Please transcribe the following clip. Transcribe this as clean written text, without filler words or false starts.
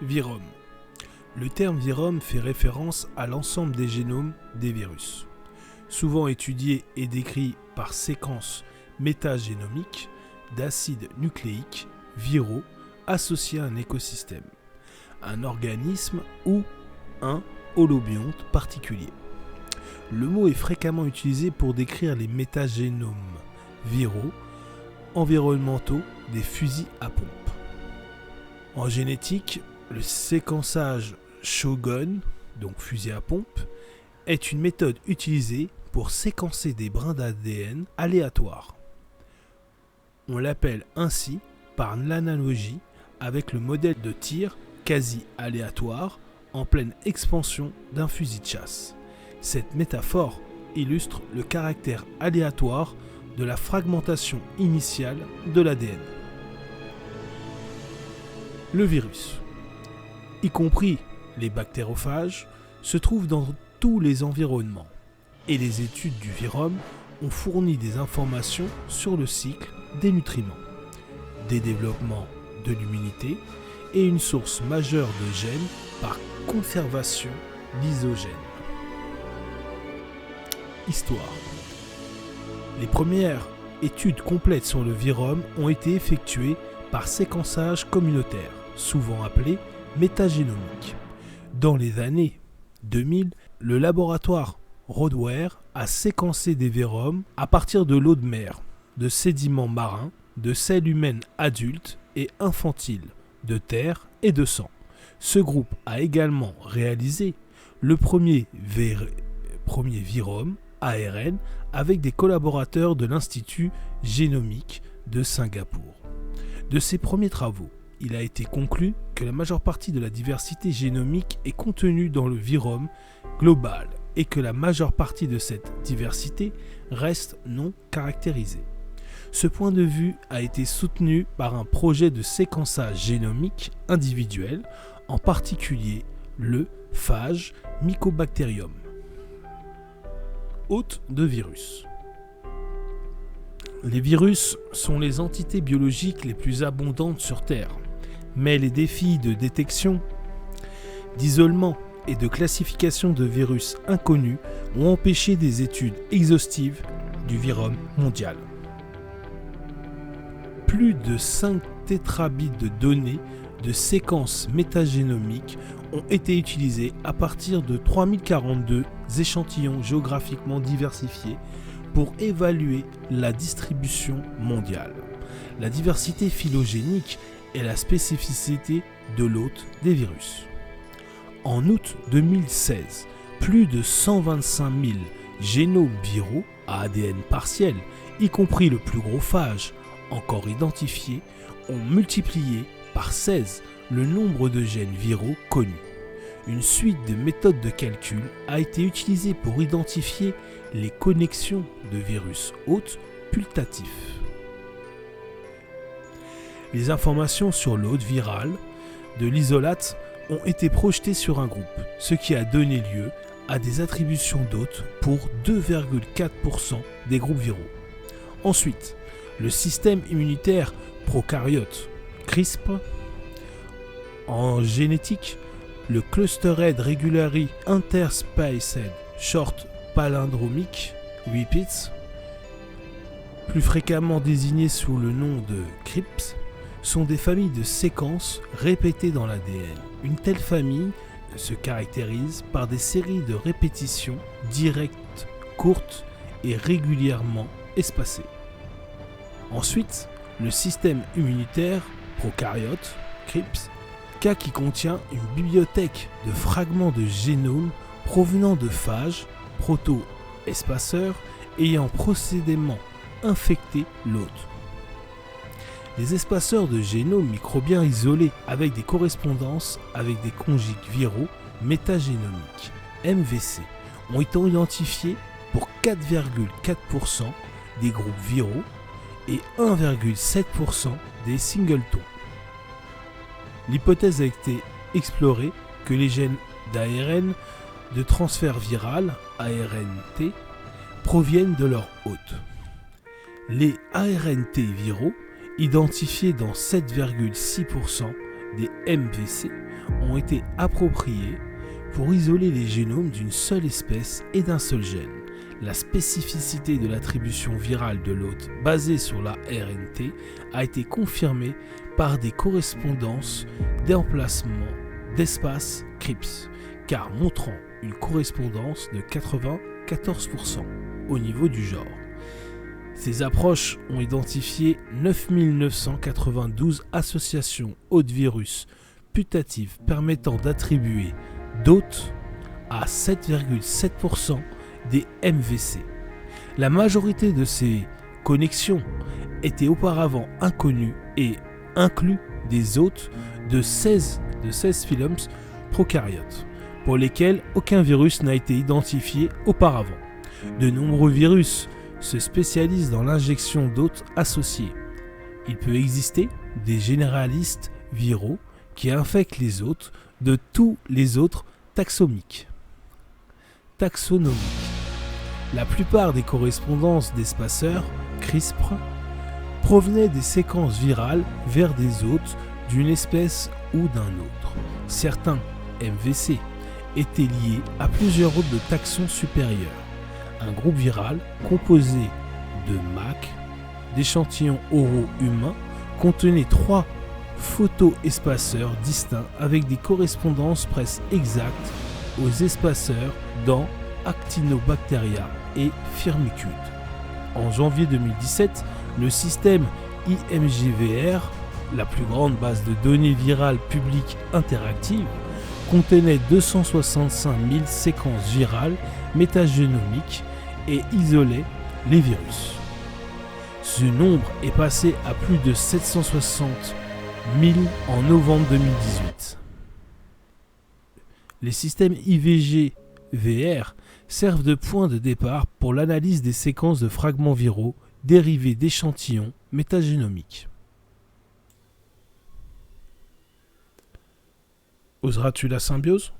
Virome. Le terme virome fait référence à l'ensemble des génomes des virus. Souvent étudié et décrit par séquences métagénomiques d'acides nucléiques viraux associés à un écosystème, un organisme ou un holobionte particulier. Le mot est fréquemment utilisé pour décrire les métagénomes viraux environnementaux des fusils à pompe. En génétique, le séquençage Shotgun, donc fusil à pompe, est une méthode utilisée pour séquencer des brins d'ADN aléatoires. On l'appelle ainsi par l'analogie avec le modèle de tir quasi aléatoire en pleine expansion d'un fusil de chasse. Cette métaphore illustre le caractère aléatoire de la fragmentation initiale de l'ADN. Le virus, y compris les bactériophages, se trouve dans tous les environnements et les études du virome ont fourni des informations sur le cycle des nutriments, des développements de l'immunité et une source majeure de gènes par conservation lysogène. Histoire. Les premières études complètes sur le virome ont été effectuées par séquençage communautaire, souvent appelé métagénomique. Dans les années 2000, le laboratoire Rodware a séquencé des viromes à partir de l'eau de mer, de sédiments marins, de selles humaines adultes et infantiles, de terre et de sang. Ce groupe a également réalisé le premier virome ARN avec des collaborateurs de l'Institut génomique de Singapour. De ces premiers travaux, il a été conclu que la majeure partie de la diversité génomique est contenue dans le virome global et que la majeure partie de cette diversité reste non caractérisée. Ce point de vue a été soutenu par un projet de séquençage génomique individuel, en particulier le phage Mycobacterium. Hôte de virus. Les virus sont les entités biologiques les plus abondantes sur Terre, mais les défis de détection, d'isolement et de classification de virus inconnus ont empêché des études exhaustives du virome mondial. Plus de 5 tétrabits de données de séquences métagénomiques ont été utilisés à partir de 3042 échantillons géographiquement diversifiés pour évaluer la distribution mondiale, la diversité phylogénique et la spécificité de l'hôte des virus. En août 2016, plus de 125 000 génomes viraux à ADN partiel, y compris le plus gros phage encore identifié, ont multiplié par 16 le nombre de gènes viraux connus. Une suite de méthodes de calcul a été utilisée pour identifier les connexions de virus hôtes putatifs. Les informations sur l'hôte viral de l'isolate ont été projetées sur un groupe, ce qui a donné lieu à des attributions d'hôtes pour 2,4% des groupes viraux. Ensuite, le système immunitaire prokaryote, CRISPR, en génétique, le Clustered Regularly Interspaced Short Palindromic Repeats, plus fréquemment désignés sous le nom de CRIPS, sont des familles de séquences répétées dans l'ADN. Une telle famille se caractérise par des séries de répétitions directes, courtes et régulièrement espacées. Ensuite, le système immunitaire prokaryote, CRIPS, cas qui contient une bibliothèque de fragments de génome provenant de phages, proto-espaceurs, ayant procédément infecté l'hôte. Les espaceurs de génomes microbiens isolés avec des correspondances avec des conjugues viraux métagénomiques, MVC, ont été identifiés pour 4,4% des groupes viraux et 1,7% des singletons. L'hypothèse a été explorée que les gènes d'ARN de transfert viral, ARNT, proviennent de leur hôte. Les ARNT viraux, identifiés dans 7,6% des MVC, ont été appropriés pour isoler les génomes d'une seule espèce et d'un seul gène. La spécificité de l'attribution virale de l'hôte basée sur la RNT a été confirmée par des correspondances d'emplacement d'espace CRISPR, car montrant une correspondance de 94% au niveau du genre. Ces approches ont identifié 9992 associations hôtes virus putatives permettant d'attribuer d'hôtes à 7,7% des MVC. La majorité de ces connexions étaient auparavant inconnues et incluent des hôtes de 16 phylums prokaryotes, pour lesquels aucun virus n'a été identifié auparavant. De nombreux virus se spécialisent dans l'injection d'hôtes associés. Il peut exister des généralistes viraux qui infectent les hôtes de tous les autres taxonomiques. La plupart des correspondances d'espaceurs CRISPR provenaient des séquences virales vers des hôtes d'une espèce ou d'un autre. Certains MVC étaient liés à plusieurs hôtes de taxons supérieurs. Un groupe viral composé de MAC, d'échantillons oraux humains, contenait 3 photoespaceurs distincts avec des correspondances presque exactes aux espaceurs dans Actinobacteria et Firmicutes. En janvier 2017, le système IMGVR, la plus grande base de données virales publique interactive, contenait 265 000 séquences virales métagénomiques et isolait les virus. Ce nombre est passé à plus de 760 000 en novembre 2018. Les systèmes IVG-VR servent de point de départ pour l'analyse des séquences de fragments viraux dérivés d'échantillons métagénomiques. Oseras-tu la symbiose ?